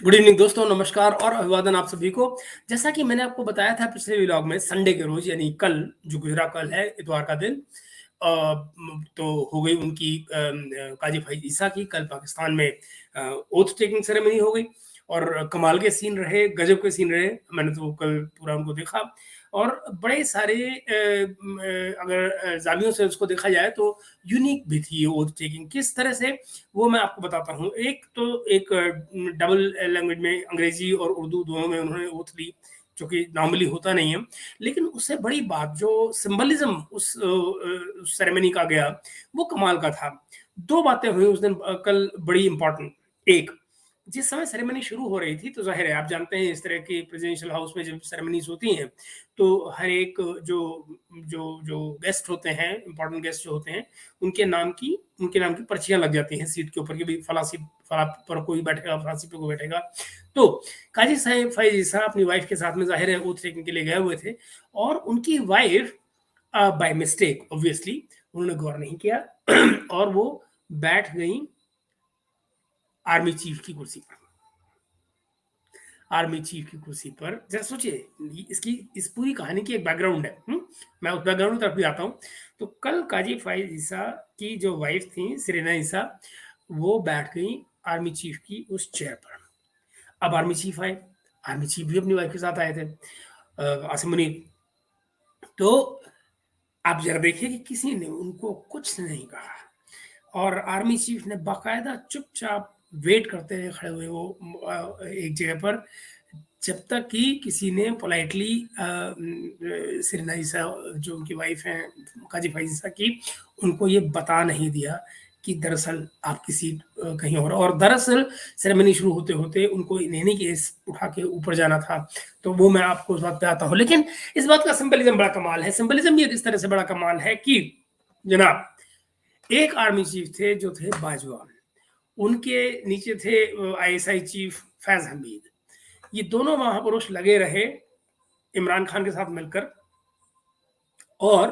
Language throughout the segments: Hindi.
गुड इवनिंग दोस्तों, नमस्कार और अभिवादन आप सभी को। जैसा कि मैंने आपको बताया था पिछले व्लॉग में, संडे के रोज यानी कल, जो गुजरा कल है इतवार का दिन, तो हो गई उनकी काजी फाइज ईसा की कल पाकिस्तान में ओथ टेकिंग सेरेमनी हो गई और कमाल के सीन रहे, गजब के सीन रहे। मैंने तो कल पूरा उनको देखा और बड़े सारे अगर जावियों से उसको देखा जाए तो यूनिक भी थी ये ओथ टेकिंग। किस तरह से, वो मैं आपको बताता हूँ। एक तो एक डबल लैंग्वेज में अंग्रेजी और उर्दू दोनों में उन्होंने ओथ ली, जो कि नॉर्मली होता नहीं है। लेकिन उससे बड़ी बात, जो सिंबलिज्म उस सेरेमनी का गया, वो कमाल का था। दो बातें हुई उस दिन कल बड़ी इंपॉर्टेंट। एक, जिस समय सेरेमनी शुरू हो रही थी तो जाहिर है आप जानते हैं इस तरह की प्रेसिडेंशियल हाउस में जब सेरेमनीज होती हैं तो हर एक जो जो जो गेस्ट होते हैं, इंपॉर्टेंट गेस्ट जो होते हैं, उनके नाम की पर्चियां लग जाती हैं सीट के ऊपर कि भाई फला सीट, फला पर कोई बैठेगा, फला सीट पर कोई बैठेगा। तो काजी साहब फैज ईसा अपनी वाइफ के साथ में जाहिर है ओथ टेकिंग के लिए गए हुए थे और उनकी वाइफ बाय मिस्टेक ऑब्वियसली उन्होंने गौर नहीं किया और वो बैठ गई आर्मी चीफ की कुर्सी पर। आर्मी चीफ की कुर्सी पर, जरा सोचिए, इसकी इस पूरी कहानी की एक बैकग्राउंड है। मैं उस बैकग्राउंड की तरफ भी आता हूँ। तो कल काजी फाइज ईसा की जो वाइफ थी सेरेना ईसा, वो बैठ गई आर्मी चीफ की उस चेयर पर। अब आर्मी चीफ आए, आर्मी चीफ भी अपनी वाइफ के साथ आए थे, आसिम मुनीर। तो आप जरा देखिए कि किसी ने उनको कुछ नहीं कहा और आर्मी चीफ ने बाकायदा चुपचाप वेट करते रहे खड़े हुए वो एक जगह पर, जब तक कि किसी ने पोलाइटली सिरना ईसा, जो उनकी वाइफ हैं काजी फाइज ईसा की, उनको ये बता नहीं दिया कि दरअसल आपकी सीट कहीं और दरअसल सेरेमनी शुरू होते होते उनको इन्हीं केस उठा के ऊपर जाना था। तो वो मैं आपको उस बात पे आता हूँ, लेकिन इस बात का सिंबलिज्म बड़ा कमाल है। सिंबलिज्म ये इस तरह से बड़ा कमाल है कि जनाब, एक आर्मी चीफ थे जो थे बाजवा, उनके नीचे थे आईएसआई चीफ फैज हमीद। ये दोनों महापुरुष लगे रहे इमरान खान के साथ मिलकर और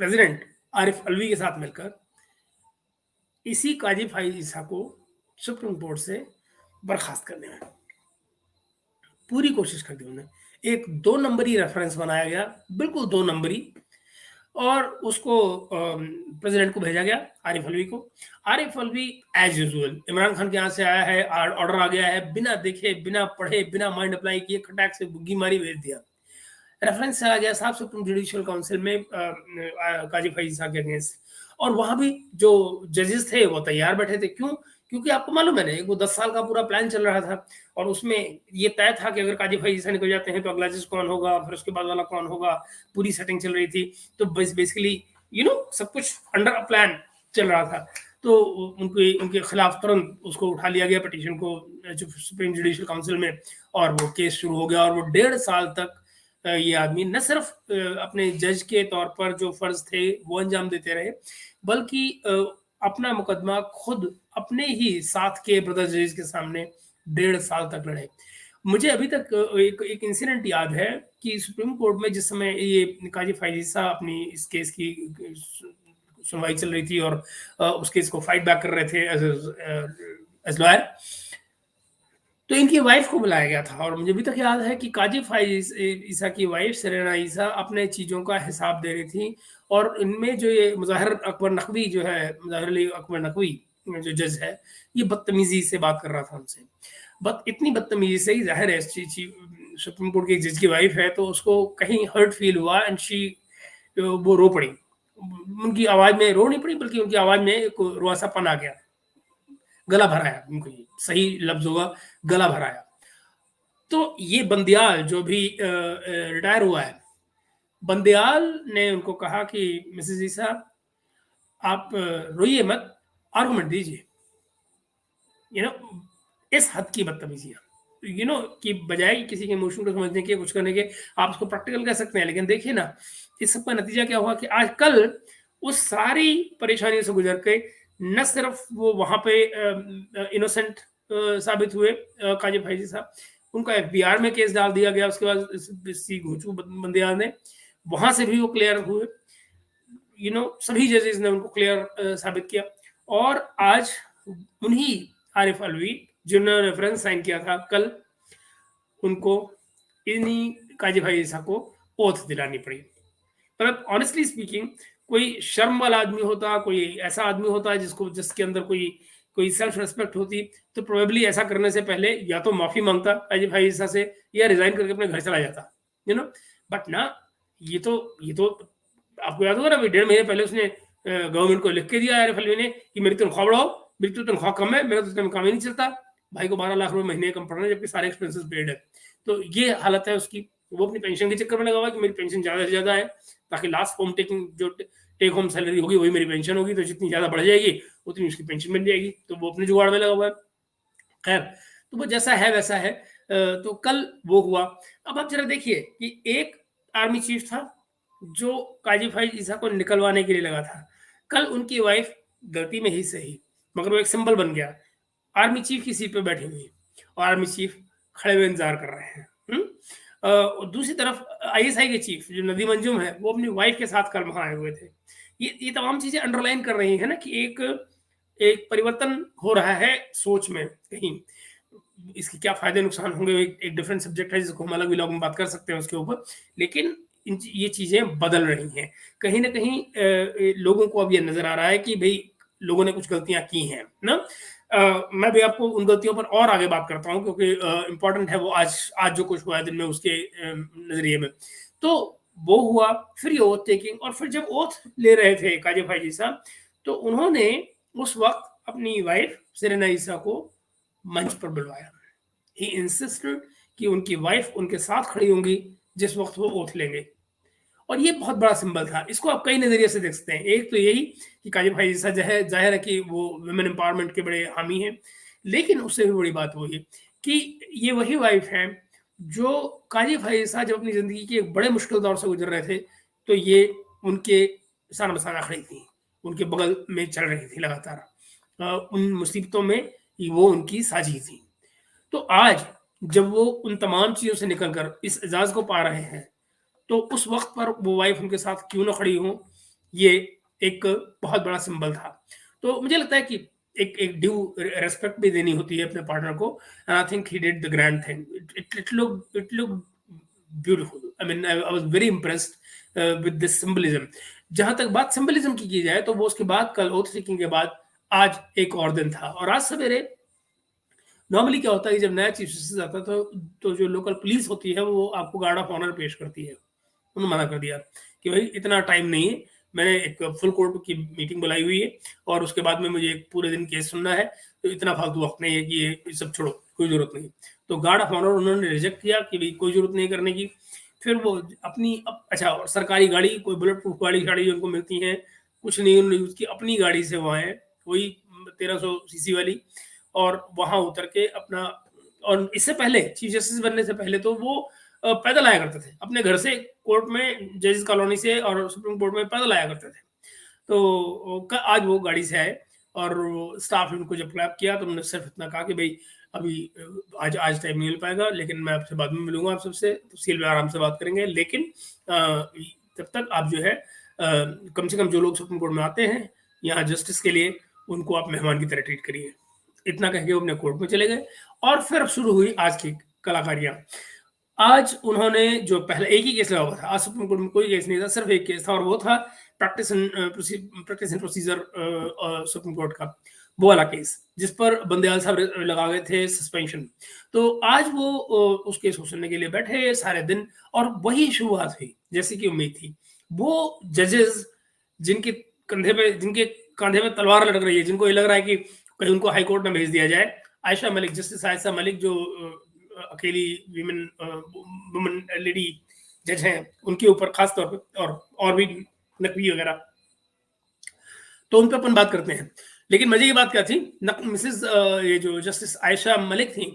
प्रेसिडेंट आरिफ अलवी के साथ मिलकर इसी काजी फाइज ईसा को सुप्रीम कोर्ट से बर्खास्त करने में पूरी कोशिश कर दी उन्होंने। एक दो नंबरी रेफरेंस बनाया गया, बिल्कुल दो नंबरी, और उसको प्रेसिडेंट को भेजा गया, आरिफ अलवी को। आरिफ अलवी एज यूजुअल इमरान खान के यहाँ से आया है, ऑर्डर आ गया है, बिना देखे, बिना पढ़े, बिना माइंड अप्लाई किए खटाक से बुग्गी मारी भेज दिया। रेफरेंस आ गया साहब सुप्रीम जुडिशियल काउंसिल में काजी फैज के अगेंस्ट। और वहां भी जो जजेस थे वो तैयार बैठे थे। क्यों? क्योंकि आपको मालूम है ना, वो 10 साल का पूरा प्लान चल रहा था और उसमें ये तय था कि अगर काजी फैज निकल जाते हैं तो अगला जज कौन होगा, फिर उसके बाद वाला कौन होगा। पूरी सेटिंग चल रही थी। तो बेसिकली सब कुछ अंडर अ प्लान चल रहा था। तो उनके उनके खिलाफ तुरंत उसको उठा लिया गया, पिटीशन को, जो सुप्रीम जुडिशियल काउंसिल में, और वो केस शुरू हो गया। और वो 1.5 साल तक ये आदमी न सिर्फ अपने जज के तौर पर जो फर्ज थे वो अंजाम देते रहे, बल्कि अपना मुकदमा खुद अपने ही साथ के ब्रदर जज के सामने 1.5 साल तक लड़े। मुझे अभी तक एक इंसिडेंट याद है कि सुप्रीम कोर्ट में जिस समय ये काजी फाइज ईसा अपनी इस केस की सुनवाई चल रही थी और उस केस को फाइट बैक कर रहे थे एज लॉयर, तो इनकी वाइफ को बुलाया गया था। और मुझे अभी तक याद है कि काजी फाइज ईसा की वाइफ सेरेना ईसा अपने चीज़ों का हिसाब दे रही थी। और इनमें जो ये मुज़ाहिर अकबर नकवी जो है, मुज़ाहिर अली अकबर नकवी जो जज है, ये बदतमीजी से बात कर रहा था उनसे। इतनी बदतमीजी से ही, जाहिर है सुप्रीम कोर्ट के जज की वाइफ है तो उसको कहीं हर्ट फील हुआ एंड वो रो पड़ी। उनकी आवाज़ में रो नहीं पड़ी, बल्कि उनकी आवाज़ में एक रुआसापन आ गया, गला भराया। उनको सही लफ्ज होगा, गला भराया। तो ये बंदियाल जो भी रिटायर हुआ है, बंदियाल ने उनको कहा कि मिसेज ईसा, आप रोइए मत, आर्गुमेंट दीजिए। इस हद की बदतमीजियां, कि बजाय किसी के इमोशन को समझने के, कुछ करने के, आप उसको प्रैक्टिकल कह सकते हैं। लेकिन देखिए ना, इस सब का नतीजा क्या हुआ कि आज कल उस सारी परेशानियों से गुजर के न सिर्फ वो वहां पे इनोसेंट साबित हुए काजी फैजी साहब, उनका एफबीआर में केस डाल दिया गया। उसके बाद सी घोचू बंदियाल ने, वहां से भी वो क्लियर हुए। सभी जजेस ने उनको क्लियर साबित किया। और आज उन्हीं आरिफ अलवी जिन्होंने रेफरेंस साइन किया था, कल उनको इन्हीं काजी भाई ईसा को ओथ दिलानी पड़ी। मतलब ऑनेस्टली स्पीकिंग, कोई शर्म वाला आदमी होता, कोई ऐसा आदमी होता है जिसके अंदर कोई कोई सेल्फ रिस्पेक्ट होती, तो प्रोबेबली ऐसा करने से पहले या तो माफी मांगता अजय भाई ईसा से, या रिजाइन करके अपने घर चला जाता, यू नो। बट ना, ये तो आपको याद होगा ना, 1.5 महीने पहले उसने गवर्नमेंट को लिख के दिया है एफएलवी ने कि मेरी तनख्वाह बढ़ाओ, मेरी तो तनख्वाह कम है, मेरा तो इतना काम ही नहीं चलता। भाई को 12 लाख रुपए महीने कम पड़ रहे हैं, जबकि सारे एक्सपेंसेस पेड है। तो ये हालत है उसकी। वो अपनी पेंशन के चक्कर में लगा हुआ है कि मेरी पेंशन ज्यादा से ज्यादा है, ताकि लास्ट होम टेकिंग जो टेक होम सैलरी होगी वही मेरी पेंशन होगी, तो जितनी ज्यादा बढ़ जाएगी उतनी उसकी पेंशन बन जाएगी। तो वो अपने जुगाड़ में लगा हुआ है। खैर, तो वो जैसा है वैसा है। तो कल वो हुआ। अब आप जरा देखिए कि एक आर्मी चीफ था जो काजी फाइज ईसा को निकलवाने के लिए लगा था। कल उनकी वाइफ गलती में ही सही, मगर वो एक सिंबल बन गया। आर्मी चीफ की सीट पे बैठी हुई और आर्मी चीफ खड़े हुए इंतजार कर रहे हैं। और दूसरी तरफ आईएसआई के चीफ जो नदीम अंजुम है, वो अपनी वाइफ के साथ कल वहां आए हुए थे। ये तमाम चीजें अंडरलाइन कर रही है ना कि एक एक परिवर्तन हो रहा है सोच में कहीं। इसके क्या फायदे नुकसान होंगे, एक डिफरेंट सब्जेक्ट है जिसको हम अलग व्लॉग में बात कर सकते हैं उसके ऊपर। लेकिन ये चीजें बदल रही हैं कहीं ना कहीं। लोगों को अब ये नजर आ रहा है कि भाई लोगों ने कुछ गलतियां की हैं ना। मैं भी आपको उन गलतियों पर और आगे बात करता हूं, क्योंकि इंपॉर्टेंट है वो आज आज जो कुछ हुआ है दिन में उसके नजरिए में। तो वो हुआ, फिर ये ओथ टेकिंग, और फिर जब ओथ ले रहे थे काजी भाई जी साहब, तो उन्होंने उस वक्त अपनी वाइफ सेरेना ईसा को मंच पर बुलवाया। ही इंसिस्टेड कि उनकी वाइफ उनके साथ खड़ी होंगी जिस वक्त वो ओथ लेंगे। और ये बहुत बड़ा सिंबल था। इसको आप कई नजरिए से देख सकते हैं। एक तो यही कि काजी भाई जैसा जाहिर है कि वो वुमेन एम्पावरमेंट के बड़े हामी हैं, लेकिन उससे भी बड़ी बात वो ये कि ये वही वाइफ है जो काजी भाई साहब जब अपनी जिंदगी के एक बड़े मुश्किल दौर से गुजर रहे थे, तो ये उनके साना बसाना खड़ी थी, उनके बगल में चल रही थी लगातार। उन मुसीबतों में वो उनकी साझी थी। तो आज जब वो उन तमाम चीजों से निकलकर इस एजाज को पा रहे हैं, तो उस वक्त पर वो वाइफ उनके साथ क्यों ना खड़ी हो, ये एक बहुत बड़ा सिंबल था। तो मुझे लगता है कि एक एक ड्यू रेस्पेक्ट भी देनी होती है अपने पार्टनर को। And I think he did the grand thing. It look beautiful. I mean I was very impressed with this symbolism. जहां तक बात सिंबलिज्म की जाए, तो वो उसके बाद कल ओथ टेकिंग के बाद आज एक और दिन था। और आज सवेरे नॉर्मली क्या होता है कि जब नया चीफ जस्टिस आता है, तो जो लोकल पुलिस होती है वो आपको गार्ड ऑफ ऑनर पेश करती है। उन्होंने मना कर दिया कि भाई इतना टाइम नहीं है, मैंने एक फुल कोर्ट की मीटिंग बुलाई हुई है और उसके बाद में मुझे एक पूरे दिन केस सुनना है, तो इतना फालतू वक्त नहीं है कि ये सब छोड़ो, कोई जरूरत नहीं। तो गार्ड ऑफ ऑनर उन्होंने रिजेक्ट किया कि भाई कोई जरूरत नहीं करने की। फिर वो अच्छा, सरकारी गाड़ी, कोई बुलेट प्रूफ गाड़ी शाड़ी उनको मिलती है, कुछ नहीं उन्होंने यूज की, अपनी गाड़ी से वहाँ है, वही 1300 सीसी वाली, और वहां उतर के अपना। और इससे पहले चीफ जस्टिस बनने से पहले तो वो पैदल आया करते थे अपने घर से कोर्ट में, जजेस कॉलोनी से, और सुप्रीम कोर्ट में पैदल आया करते थे। तो आज वो गाड़ी से आए, और स्टाफ ने उनको जब क्लैप किया तो उन्होंने सिर्फ इतना कहा कि भाई अभी आज आज टाइम नहीं मिल पाएगा, लेकिन मैं आपसे बाद में मिलूंगा, आप सबसे तफसील में आराम से बात करेंगे। लेकिन तब तक आप जो है कम से कम जो लोग सुप्रीम कोर्ट में आते हैं यहाँ जस्टिस के लिए, उनको आप मेहमान की तरह ट्रीट करिए। इतना कह के वो अपने कोर्ट में चले गए। और फिर अब शुरू हुई आज की कलाकारियां। आज उन्होंने जो पहले एक ही केस लगा हुआ था, आज सुप्रीम कोर्ट में कोई केस नहीं था, सिर्फ एक केस था, और वो था practice and procedure supreme court का, वो वाला केस जिस पर बंदयाल साहब लगा गए थे सस्पेंशन। तो आज वो उस केस को सुनने के लिए बैठे सारे दिन, और वही शुरुआत हुई जैसी कि उम्मीद थी। वो जजेस जिनके जिनके कंधे में तलवार लटक रही है, जिनको ये लग रहा है कि कहीं उनको हाई कोर्ट में भेज दिया जाए, आयशा मलिक, जस्टिस आयशा मलिक, जो अकेली वुमेन लेडी जज हैं, उनके ऊपर खास तौर पे, और भी नकवी वगैरह, तो उन पर अपन बात करते हैं। लेकिन मजे की बात क्या थी, मिसेस ये जो जस्टिस आयशा मलिक थी,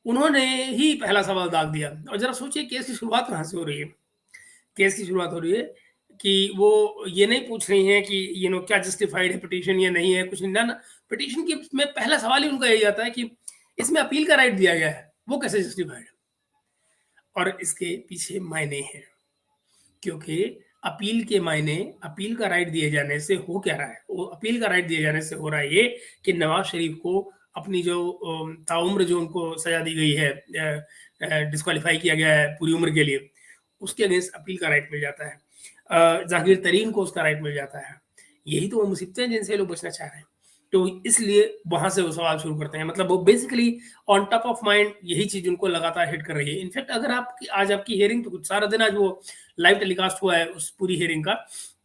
उन्होंने ही पहला सवाल दाग दिया। और जरा सोचिए केस की शुरुआत कहाँ से हो रही है। केस की शुरुआत हो रही है कि वो ये नहीं पूछ रही हैं कि क्या जस्टिफाइड है पिटीशन या नहीं है, कुछ नहीं ना। पिटीशन की में पहला सवाल ही उनका यही आता है कि इसमें अपील का राइट दिया गया है, वो कैसे जस्टिफाइड है। और इसके पीछे मायने हैं, क्योंकि अपील के मायने, अपील का राइट दिए जाने से हो क्या रहा है, वो अपील का राइट दिए जाने से हो रहा है ये कि नवाज शरीफ को अपनी जो ताउम्र जो उनको सज़ा दी गई है, डिस्क्वालीफाई किया गया है पूरी उम्र के लिए, उसके अगेंस्ट अपील का राइट मिल जाता है। जाकिर तरीन को उसका राइट मिल जाता है। यही तो वो मुसीबतें हैं जिनसे लोग बचना चाह रहे हैं। तो इसलिए वहाँ से वो सवाल शुरू करते हैं। मतलब वो basically on top of mind यही चीज़ उनको लगातार हिट कर रही है। इनफैक्ट अगर आपकी आज आपकी हियरिंग तो सारा दिन आज वो लाइव टेलीकास्ट हुआ है उस पूरी हियरिंग का,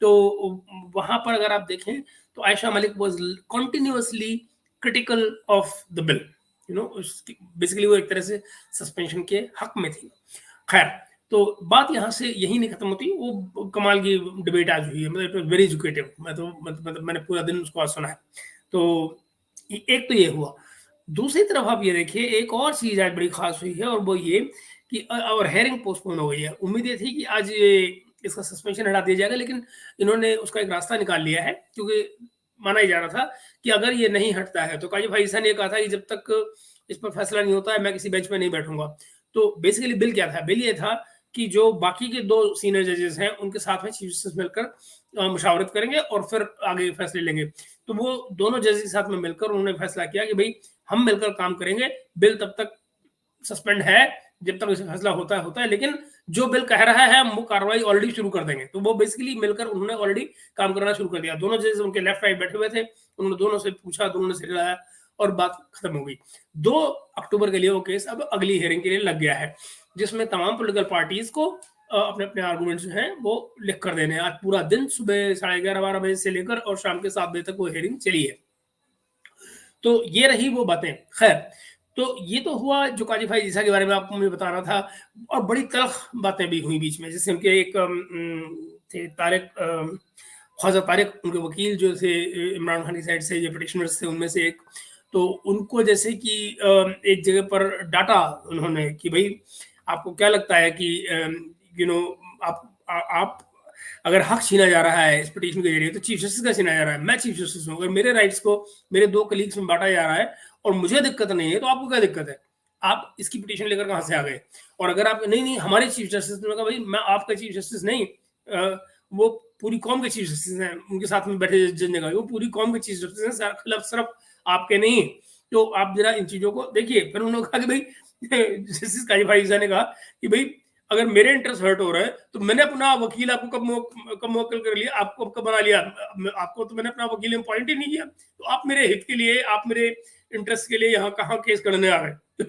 तो वहाँ पर अगर आप देखें तो Ayesha Malik was continuously critical of the bill, you know, उसकी बेसिकली वो एक तरह से सस्पेंशन के हक में थी। खैर, तो बात यहाँ से यहीं नहीं खत्म होती, वो कमाल की डिबेट आज हुई है, मतलब इट वाज़ वेरी एजुकेटिव। मैं तो मतलब मैंने पूरा दिन उसको आज सुना है। तो एक तो ये हुआ। दूसरी तरफ आप ये देखिए एक और चीज़ आज बड़ी ख़ास हुई है और वो ये कि और हेयरिंग पोस्टपोन हो गई है। उम्मीद ये थी कि आज ये इसका सस्पेंशन हटा दिया जाएगा, लेकिन इन्होंने उसका एक रास्ता निकाल लिया है, क्योंकि माना ही जा रहा था कि अगर ये नहीं हटता है तो काजी भाई ईसा ने कहा था कि जब तक इस पर फैसला नहीं होता है मैं किसी बेंच पे नहीं बैठूंगा। तो बेसिकली बिल क्या था? बिल ये था कि जो बाकी के 2 सीनियर जजेस हैं उनके साथ में चीफ जस्टिस मिलकर मुशावरत करेंगे और फिर आगे फैसले लेंगे। तो वो दोनों जजेस के साथ में मिलकर उन्होंने फैसला किया कि भाई हम मिलकर काम करेंगे, बिल तब तक सस्पेंड है जब तक इसे फैसला होता है, लेकिन जो बिल कह रहा है हम वो कार्रवाई ऑलरेडी शुरू कर देंगे। तो वो बेसिकली मिलकर उन्होंने ऑलरेडी काम करना शुरू कर दिया। दोनों जजेस उनके लेफ्ट राइट बैठे हुए थे, उन्होंने दोनों से पूछा, दोनों ने सिर हिलाया और बात खत्म हो गई। 2 अक्टूबर के लिए वो केस अब अगली हियरिंग के लिए लग गया है, जिसमें तमाम पॉलिटिकल पार्टीज को अपने अपने आर्गूमेंट्स जो हैं वो लिख कर देने हैं। आज पूरा दिन सुबह 11:30-12 बजे से लेकर और शाम के 7 बजे तक वो हियरिंग चली है। तो ये रही वो बातें। खैर, तो ये तो हुआ जो काजी भाई ईसा के बारे में आपको मैं बता रहा था, और बड़ी तल्ख बातें भी हुई बीच में। जैसे उनके एक थे तारिक, ख्वाजा तारिक, उनके वकील जो थे इमरान खान की साइड से, ये पिटिशनर्स थे उनमें से एक। तो उनको जैसे कि एक जगह पर डांटा उन्होंने कि भाई आपको क्या लगता है कि यू नो आप अगर हक छीना जा रहा है इस पिटीशन के जरिए तो चीफ जस्टिस का छीना जा रहा है। मैं चीफ जस्टिस हूँ, अगर मेरे राइट्स को मेरे 2 कलीग्स में बांटा जा रहा है और मुझे दिक्कत नहीं है तो आपको क्या दिक्कत है? आप इसकी पिटीशन लेकर कहाँ से आ गए? और अगर आप नहीं हमारे चीफ जस्टिस ने कहा भाई मैं आपका चीफ जस्टिस नहीं, वो पूरी कौम के चीफ जस्टिस हैं, उनके साथ में बैठे जज ने कहा वो पूरी कौम के चीफ जस्टिस हैं, सिर्फ आपके नहीं। तो आप जरा इन चीजों को देखिए। फिर उन्होंने कहा कि भाई जस्टिस काजी भाई ईसा ने कहा कि भाई अगर मेरे इंटरेस्ट हर्ट हो रहा है तो मैंने अपना वकील आपको कब मुवक्किल कर लिया, आपको कब बना लिया? आपको तो मैंने अपना वकील अपॉइंट ही नहीं किया, तो आप मेरे हित के लिए, आप मेरे इंटरेस्ट के लिए यहाँ कहाँ केस करने आ गए? तो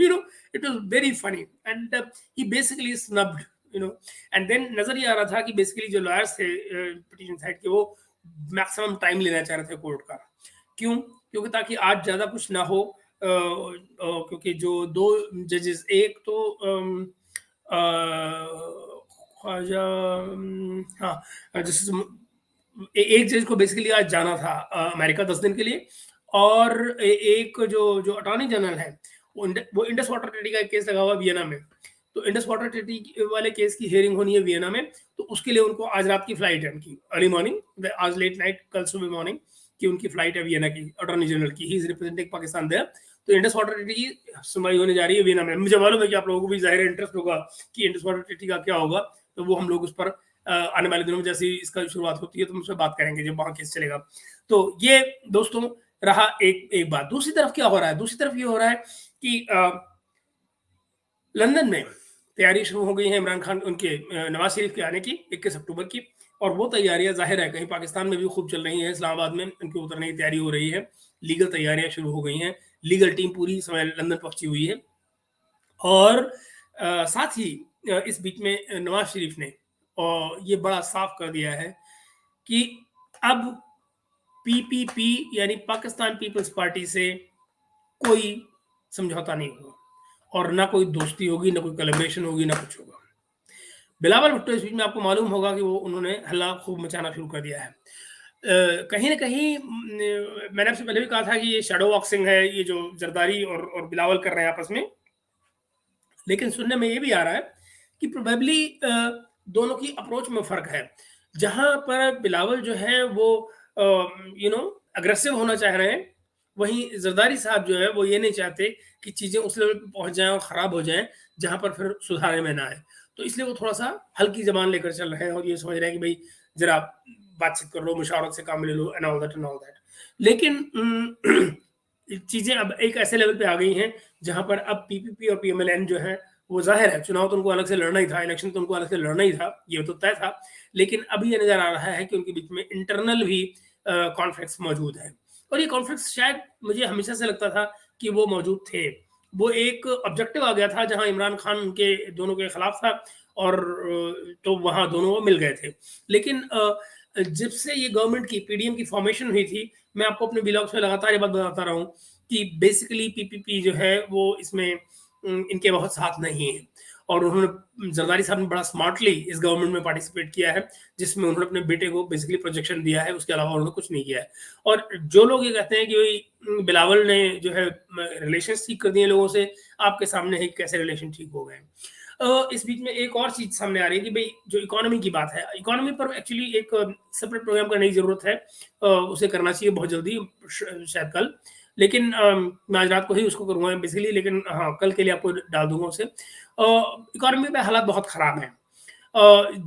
it was very funny and he basically snubbed, and then नजर ये आ रहा था कि बेसिकली जो लॉयर्स थे पिटीशन साइड के, वो मैक्सिमम टाइम लेना चाह रहे थे कोर्ट का। क्यों? क्योंकि ताकि आज ज्यादा कुछ ना हो, क्योंकि जो 2 जजेस, एक तो ख्वाजा, हाँ, जैसे एक जज को बेसिकली आज जाना था अमेरिका 10 दिन के लिए, और एक जो जो अटॉर्नी जनरल है वो इंडस वाटर ट्रीटी का एक केस लगा हुआ वियना में। तो इंडस वाटर ट्रीटी वाले केस की हियरिंग होनी है वियना में, तो उसके लिए उनको आज रात की फ्लाइट है, उनकी अर्ली मॉर्निंग, आज लेट नाइट, कल सुबह मॉर्निंग की उनकी फ्लाइट है वियना की, अटॉर्नी जनरल की। He is representing Pakistan there. तो इंडस वाटर ट्रीटी की सुनवाई होने जा रही है वियना में। मुझे मालूम है कि आप लोगों को भी जाहिर इंटरेस्ट होगा कि इंडस वाटर ट्रीटी का क्या होगा, तो वो हम लोग उस पर आने वाले दिनों में जैसे इसका शुरुआत होती है तो हम उस पर बात करेंगे जब वहाँ केस चलेगा। तो ये दोस्तों रहा एक बात। दूसरी तरफ क्या हो रहा है? दूसरी तरफ ये हो रहा है कि लंदन में तैयारी शुरू हो गई है इमरान खान, उनके नवाज शरीफ के आने की 21 अक्टूबर की, और वो तैयारियां जाहिर है कहीं पाकिस्तान में भी खूब चल रही हैं। इस्लामाबाद में उनके उतरने की तैयारी हो रही है, लीगल तैयारियां शुरू हो गई हैं, लीगल टीम पूरी समय लंदन पहुंची हुई है। और साथ ही इस बीच में नवाज शरीफ ने ये बड़ा साफ कर दिया है कि अब पीपीपी यानी पाकिस्तान पीपल्स पार्टी से कोई समझौता नहीं होगा, और ना कोई दोस्ती होगी, ना कोई कोलैबोरेशन होगी, ना कुछ होगा। बिलावल भुट्टो इस बीच में आपको मालूम होगा कि वो उन्होंने हल्ला खूब मचाना शुरू कर दिया है। कहीं ना कहीं मैंने आपसे पहले भी कहा था कि ये शैडो बॉक्सिंग है, ये जो जरदारी और बिलावल कर रहे हैं आपस में। लेकिन सुनने में ये भी आ रहा है कि प्रोबेबली दोनों की अप्रोच में फर्क है। जहां पर बिलावल जो है वो अग्रेसिव होना चाह रहे हैं, वहीं जरदारी साहब जो है वो ये नहीं चाहते कि चीजें उस लेवल पे पहुंच जाएं और खराब हो जाएं जहां पर फिर सुधारने में ना आए। तो इसलिए वो थोड़ा सा हल्की जबान लेकर चल रहे हैं और ये समझ रहे हैं कि भाई जरा बातचीत कर लो, मुशावरत से काम ले लो, and all that and all that. लेकिन चीज़ें अब एक ऐसे लेवल पे आ गई हैं, जहाँ पर अब पीपीपी और पीएमएलएन जो है, वो ज़ाहिर है चुनाव तो उनको अलग से लड़ना ही था, इलेक्शन तो उनको अलग से लड़ना ही था, ये तो तय था। लेकिन अभी ये नज़र आ रहा है कि उनके बीच में इंटरनल भी कॉन्फ्लिक्ट्स मौजूद हैं। और ये कॉन्फ्लिक्ट्स शायद मुझे हमेशा से लगता था कि वो मौजूद थे। वो एक ऑब्जेक्टिव आ गया था जहाँ इमरान खान उनके दोनों के खिलाफ था और तो वहाँ दोनों वो मिल गए थे। लेकिन जब से ये गवर्नमेंट की पीडीएम की फॉर्मेशन हुई थी, मैं आपको अपने व्लॉग्स में लगातार ये बात बताता रहा हूँ कि बेसिकली पीपीपी जो है वो इसमें इनके बहुत साथ नहीं है। और उन्होंने जरदारी साहब ने बड़ा स्मार्टली इस गवर्नमेंट में पार्टिसिपेट किया है, जिसमें उन्होंने अपने बेटे को बेसिकली प्रोजेक्शन दिया है, उसके अलावा उन्होंने कुछ नहीं किया है। और जो लोग ये कहते हैं कि भाई बिलावल ने जो है रिलेशन ठीक कर दिए लोगों से, आपके सामने है कि कैसे रिलेशन ठीक हो गए। इस बीच में एक और चीज़ सामने आ रही है कि भई जो इकोनॉमी की बात है, इकोनॉमी पर एक्चुअली एक सेपरेट प्रोग्राम करने की ज़रूरत है। उसे करना चाहिए बहुत जल्दी शायद कल। लेकिन मैं आज रात को ही उसको करूँगा बेसिकली, लेकिन हाँ, कल के लिए आपको डाल दूँगा उसे। इकोनॉमी में हालात बहुत ख़राब हैं।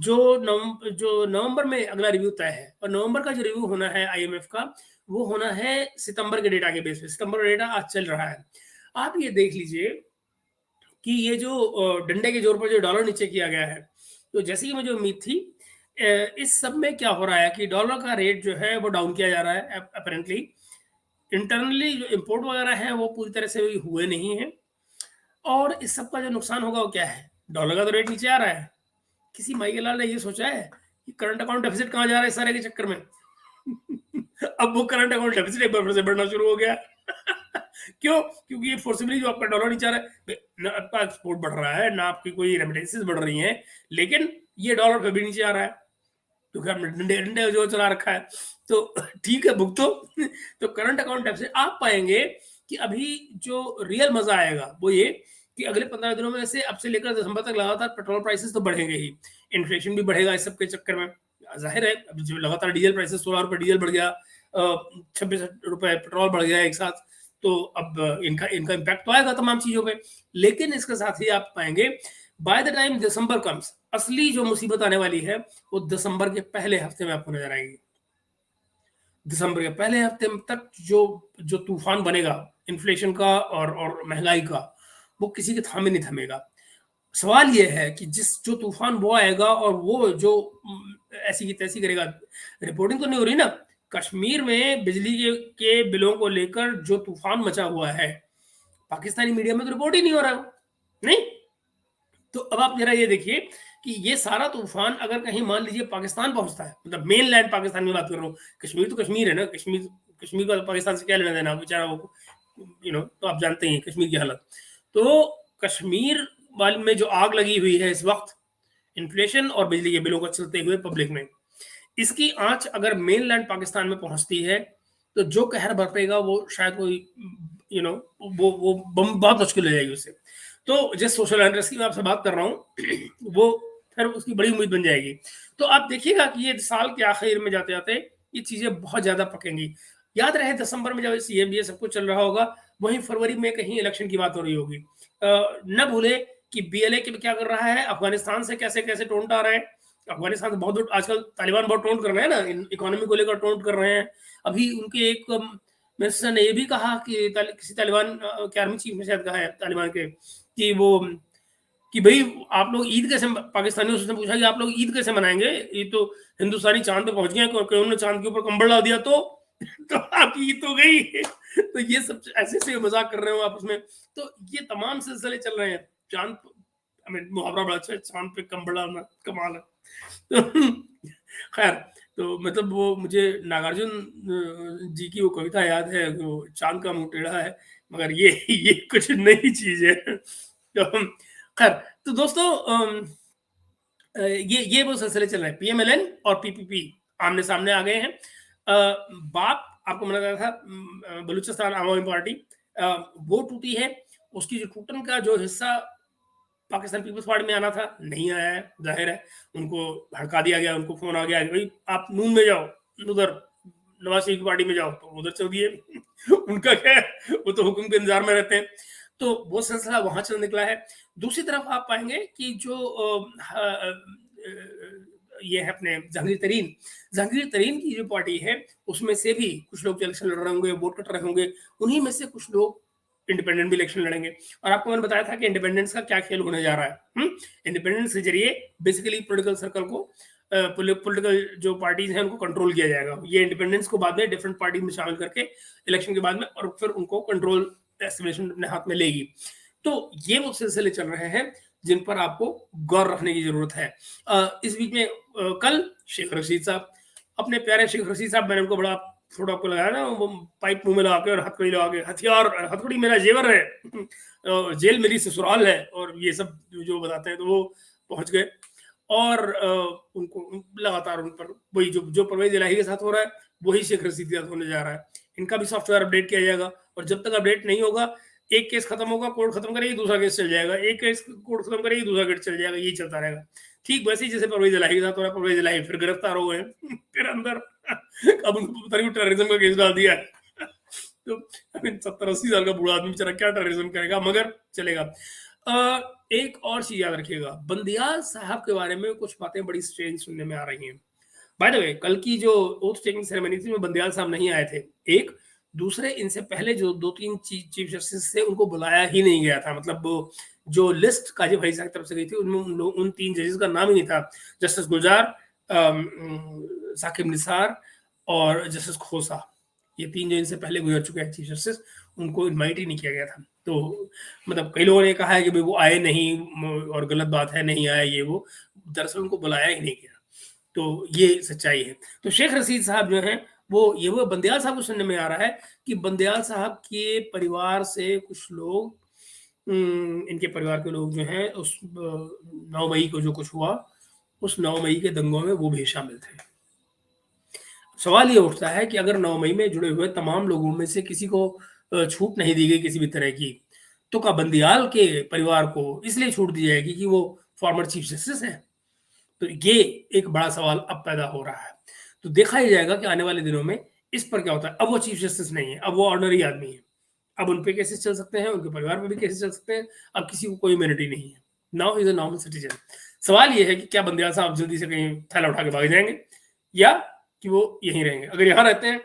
जो नवंबर में अगला रिव्यू तय है और नवंबर का जो रिव्यू होना है आईएमएफ का, वो होना है सितंबर के डेटा के बेस पे। सितंबर का डेटा आज चल रहा है। आप ये देख लीजिए कि ये जो डंडे के ज़ोर पर जो डॉलर नीचे किया गया है, तो जैसे कि मुझे उम्मीद थी, इस सब में क्या हो रहा है कि डॉलर का रेट जो है वो डाउन किया जा रहा है अपैरेंटली। इंटरनली जो इम्पोर्ट वगैरह है वो पूरी तरह से हुए नहीं हैं और इस सब का जो नुकसान होगा वो क्या है? डॉलर का तो रेट नीचे आ रहा है। किसी माई के लाल ने ये सोचा है कि करंट अकाउंट डेफिसिट कहाँ जा रहा है इस सारे के चक्कर में? अब वो करंट अकाउंट डेफिसिट एक बार फिर से बढ़ना शुरू हो गया। क्यों? क्योंकि ये फोर्सिबली जो आपका डॉलर नीचे आ रहा है, ना आपका एक्सपोर्ट बढ़ रहा है, ना आपकी कोई रेमिटेंसेस बढ़ रही हैं, लेकिन ये डॉलर फिर भी नीचे आ रहा है, क्योंकि हमने डंडे डंडे जो चला रखा है। तो ठीक है, भुगतो। तो करंट अकाउंट डेफिसिट आप पाएँगे कि अभी जो रियल मज़ा आएगा, वो ये कि अगले 15 दिनों में से अब से लेकर दिसंबर तक लगातार पेट्रोल प्राइसेस तो बढ़ेंगे ही। इन्फ्लेशन भी बढ़ेगा इस सब के चक्कर में। ज़ाहिर है, अब जो लगातार डीज़ल प्राइसेस ₹16 डीज़ल बढ़ गया, ₹26 पेट्रोल बढ़ गया एक साथ, तो अब इनका इनका इम्पैक्ट तो आएगा तमाम चीज़ों पे। लेकिन इसके साथ ही आप पाएँगे by the time December comes, असली जो मुसीबत आने वाली है, वो दिसंबर के पहले हफ्ते में आपको नज़र आएगी। दिसंबर के पहले हफ्ते तक जो जो तूफ़ान बनेगा इन्फ्लेशन का और महँगाई का, वो किसी के थामे नहीं थमेगा। सवाल ये है कि जो तूफ़ान वो आएगा और वो जो ऐसी की तैसी करेगा। रिपोर्टिंग तो नहीं हो रही ना, कश्मीर में बिजली के बिलों को लेकर जो तूफ़ान मचा हुआ है, पाकिस्तानी मीडिया में तो रिपोर्ट ही नहीं हो रहा। नहीं? तो अब आप ज़रा ये देखिए कि ये सारा तूफ़ान अगर कहीं मान लीजिए पाकिस्तान पहुँचता है, मतलब मेनलैंड पाकिस्तान की बात कर रहा हूँ, कश्मीर तो कश्मीर है ना, कश्मीर कश्मीर का पाकिस्तान से क्या लेना-देना, बेचारा वो तो आप जानते ही हैं कश्मीर की हालत। तो कश्मीर वाल में जो आग लगी हुई है इस वक़्त, इन्फ्लेशन और बिजली के बिलों को चलते हुए पब्लिक में, इसकी आँच अगर मेनलैंड पाकिस्तान में पहुँचती है, तो जो कहर बरपेगा वो शायद कोई यू नो वो बम बहुत मुश्किल हो जाएगी उससे। तो जिस सोशल अनरेस्ट की मैं आपसे बात कर रहा हूँ, वो फिर उसकी बड़ी उम्मीद बन जाएगी। तो आप देखिएगा कि ये साल के आखिर में जाते-जाते ये चीज़ें बहुत ज़्यादा पकेंगी। याद रहे दिसंबर में जब सीएम ये सब कुछ चल रहा होगा, वहीं फरवरी में कहीं इलेक्शन की बात हो रही होगी। न भूलें कि बीएलए के क्या कर रहा है, अफ़गानिस्तान से कैसे-कैसे टोंट आ रहे हैं। अफ़गानिस्तान से बहुत आजकल तालिबान बहुत टोंट कर रहे हैं ना, इकोनॉमी को लेकर टोंट कर रहे हैं। अभी उनके एक मिनिस्टर ने ये भी कहा कि किसी तालिबान के आर्मी चीफ ने शायद कहा है तालिबान के कि वो कि भई आप लोग ईद कैसे पाकिस्तानियों से उसने पूछा कि आप लोग ईद कैसे मनाएँगे? ये तो हिंदुस्तानी चाँद पे पहुँच गए हैं, कोई उन्होंने चाँद के ऊपर कंबल डाल दिया तो? तो आपकी ईद तो गई। तो ये सब ऐसे-ऐसे मज़ाक कर रहे हो आपस में। तो ये तमाम सिलसिले चल रहे हैं। चाँद आई मीन मुहावरा बड़ा अच्छा है, चाँद पे कंबल डालना कमाल है। तो खैर, तो मतलब वो मुझे नागार्जुन जी की वो कविता याद है, वो चाँद का मुँह टेढ़ा है, मगर ये कुछ नई चीज़ है। तो खैर, तो दोस्तों ये वो सिलसिले चल रहे हैं। पीएमएलएन और पीपीपी आमने-सामने आ गए हैं। बात आपको मैंने कहा था बलूचिस्तान अवामी पार्टी अ, वो टूटी है। उसकी जो टूटन का जो हिस्सा पाकिस्तान पीपल्स पार्टी में आना था, नहीं आया है, ज़ाहिर है। उनको भड़का दिया गया, उनको फ़ोन आ गया कि भई आप नून में जाओ, उधर नवाज़ शरीफ की पार्टी में जाओ, तो उधर चल दिए। उनका क्या है, वो तो हुक्म के इंतज़ार में रहते हैं। तो वो सिलसिला वहाँ चल निकला है। दूसरी तरफ आप पाएँगे कि जो ये है अपने जहांगीर तरीन। जहांगीर तरीन की जो पार्टी है, उसमें से भी कुछ लोग इलेक्शन लड़ रहे होंगे, वोट कट रहे होंगे, उन्हीं में से कुछ लोग इंडिपेंडेंट भी इलेक्शन लड़ेंगे। और आपको मैंने बताया था कि इंडिपेंडेंस का क्या खेल होने जा रहा है। इंडिपेंडेंस के जरिए बेसिकली पॉलिटिकल सर्कल को पॉलिटिकल जो पार्टीज हैं उनको कंट्रोल किया जाएगा। ये इंडिपेंडेंस को बाद में डिफरेंट पार्टी में शामिल करके इलेक्शन के बाद में और फिर उनको कंट्रोल एस्टिमेशन अपने हाथ में लेगी। तो ये वो सिलसिले चल रहे हैं जिन पर आपको गौर रखने की जरूरत है। इस बीच में कल शेख रशीद साहब, अपने प्यारे शेख रशीद साहब, मैंने उनको बड़ा फोटो आपको लगाया ना, वो पाइप मुंह में लगा के और हथकड़ी लगा के, हथियार हथकड़ी मेरा जेवर है, जेल मेरी ससुराल है, और ये सब जो बताते हैं, तो वो पहुंच गए और उनको लगातार उन पर वही जो परवेज इलाही के साथ हो रहा है वही शेख रशीद के साथ होने जा रहा है। इनका भी सॉफ्टवेयर अपडेट किया जाएगा और जब तक अपडेट नहीं होगा, एक केस खत्म होगा, कोर्ट खत्म करेगी, दूसरा केस चल जाएगा, एक केस कोर्ट खत्म करेगी, दूसरा केस चल जाएगा, यही चलता रहेगा। ठीक वैसे ही जैसे परवेज इलाही के साथ हो रहा है, परवेज इलाही फिर गिरफ्तार हो गए फिर अंदर अब उनको पता नहीं टेररिज्म का केस डाल दिया है तो 70-80 साल का बूढ़ा आदमी बेचारा क्या टेररिज्म करेगा, मगर चलेगा। एक और चीज याद रखिएगा, बंदियाल साहब के बारे में कुछ बातें बड़ी स्ट्रेंज सुनने में आ रही हैं। बाय द वे, कल की जो ओथ टेकिंग सेरेमनी थी में बंदियाल साहब नहीं आए थे। एक दूसरे, इनसे पहले जो 2-3 चीफ जस्टिस थे उनको बुलाया ही नहीं गया था। मतलब वो जो लिस्ट काजी भाई साहब की तरफ से गई थी उनमें उन 3 जजेस का नाम ही नहीं था। जस्टिस गुलजार, साकिब निसार और जस्टिस खोसा, ये 3 जो इनसे पहले गुजर चुके हैं चीफ जस्टिस, उनको इनवाइट ही नहीं किया गया था। तो मतलब कई लोगों ने कहा है कि भाई वो आए नहीं और गलत बात है, नहीं आए ये वो, दरअसल उनको बुलाया ही नहीं गया। तो ये सच्चाई है। तो शेख रशीद साहब जो हैं वो बंदयाल साहब को सुनने में आ रहा है कि बंदयाल साहब के परिवार से कुछ लोग, इनके परिवार के लोग जो हैं, उस 9 मई को जो कुछ हुआ, उस 9 मई के दंगों में वो भी शामिल थे। सवाल ये उठता है कि अगर 9 मई में जुड़े हुए तमाम लोगों में से किसी को छूट नहीं दी गई किसी भी तरह की, तो क्या बंदियाल के परिवार को इसलिए छूट दी जाएगी कि वो फॉर्मर चीफ जस्टिस हैं? तो ये एक बड़ा सवाल अब पैदा हो रहा है। तो देखा ही जाएगा कि आने वाले दिनों में इस पर क्या होता है। अब वो चीफ जस्टिस नहीं है, अब वो ऑर्डिनरी आदमी है। अब उन पे केसेस चल सकते हैं, उनके परिवार पे भी केसेस चल सकते हैं। अब किसी को कोई इम्यूनिटी नहीं है। Now is a normal citizen. सवाल ये है कि क्या बंदियाल साहब जल्दी से कहीं थैला उठा के भाग जाएंगे या कि वो यहीं रहेंगे। अगर यहाँ रहते हैं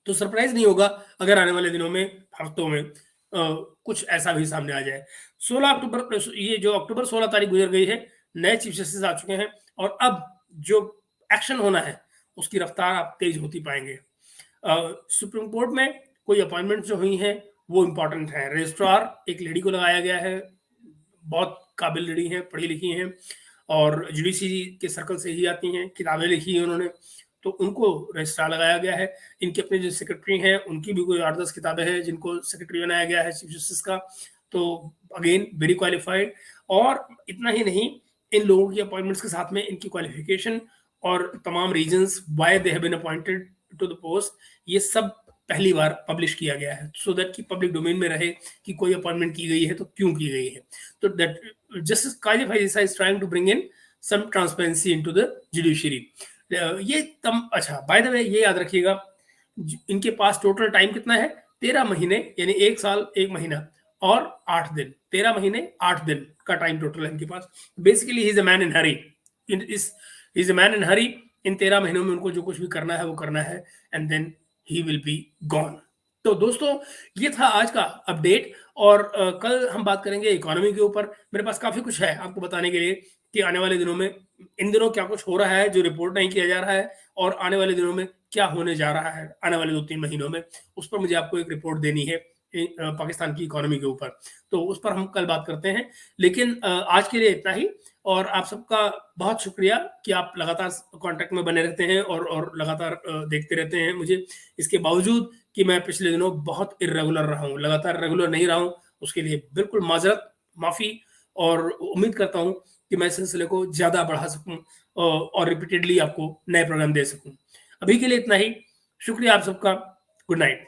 तो सरप्राइज नहीं होगा अगर आने वाले दिनों में, हफ्तों में कुछ ऐसा भी सामने आ जाए। 16 अक्टूबर, ये जो अक्टूबर 16 तारीख गुजर गई है, नए चीफ जस्टिस आ चुके हैं और अब जो एक्शन होना है उसकी रफ्तार आप तेज होती पाएंगे। सुप्रीम कोर्ट में कोई अपॉइंटमेंट जो हुई हैं वो इम्पोर्टेंट है। रजिस्ट्रार एक लेडी को लगाया गया है, बहुत काबिल लेडी हैं, पढ़ी लिखी हैं और जुडिशरी के सर्कल से ही आती हैं, किताबें लिखी हैं उन्होंने, तो उनको रजिस्ट्रार लगाया गया है। इनके अपने जो सेक्रेटरी हैं उनकी भी कोई 8-10 किताबें हैं जिनको सेक्रेटरी बनाया गया है चीफ जस्टिस का। तो अगेन वेरी क्वालिफाइड। और इतना ही नहीं, इन लोगों की अपॉइंटमेंट्स के साथ में इनकी क्वालिफिकेशन और तमाम reasons why they have been appointed to the post, ये सब पहली बार पब्लिश किया गया है सो दैट कि पब्लिक डोमेन में रहे कि कोई अपॉइंटमेंट की गई है तो क्यों की गई है। तो that Justice Qazi Faez is trying to bring in some transparency into the judiciary. ये तम अच्छा, बाय द वे ये याद रखिएगा, इनके पास टोटल टाइम कितना है? 13 महीने, यानी 1 साल 1 महीना और 8 दिन। 13 महीने 8 दिन का टाइम टोटल है इनके पास। Basically he is a man in hurry. Is a man in hurry. इन 13 महीनों में उनको जो कुछ भी करना है वो करना है and then he will be gone. तो दोस्तों, ये था आज का अपडेट और कल हम बात करेंगे इकोनॉमी के ऊपर। मेरे पास काफी कुछ है आपको बताने के लिए कि आने वाले दिनों में, इन दिनों क्या कुछ हो रहा है जो रिपोर्ट नहीं किया जा रहा है और आने वाले दिनों में क्या होने जा रहा है आने वाले 2-3 महीनों में, उस पर मुझे आपको एक रिपोर्ट देनी है पाकिस्तान की इकोनॉमी के ऊपर। तो उस पर हम कल बात करते हैं। लेकिन आज के लिए इतना ही और आप सबका बहुत शुक्रिया कि आप लगातार कांटेक्ट में बने रहते हैं और लगातार देखते रहते हैं मुझे, इसके बावजूद कि मैं पिछले दिनों बहुत इर्रेगुलर रहा हूँ, लगातार रेगुलर नहीं रहा हूँ। उसके लिए बिल्कुल माजरत, माफ़ी, और उम्मीद करता हूँ कि मैं इस सिलसिले को ज़्यादा बढ़ा सकूँ और रिपीटेडली आपको नए प्रोग्राम दे सकूँ। अभी के लिए इतना ही। शुक्रिया आप सबका। Good night.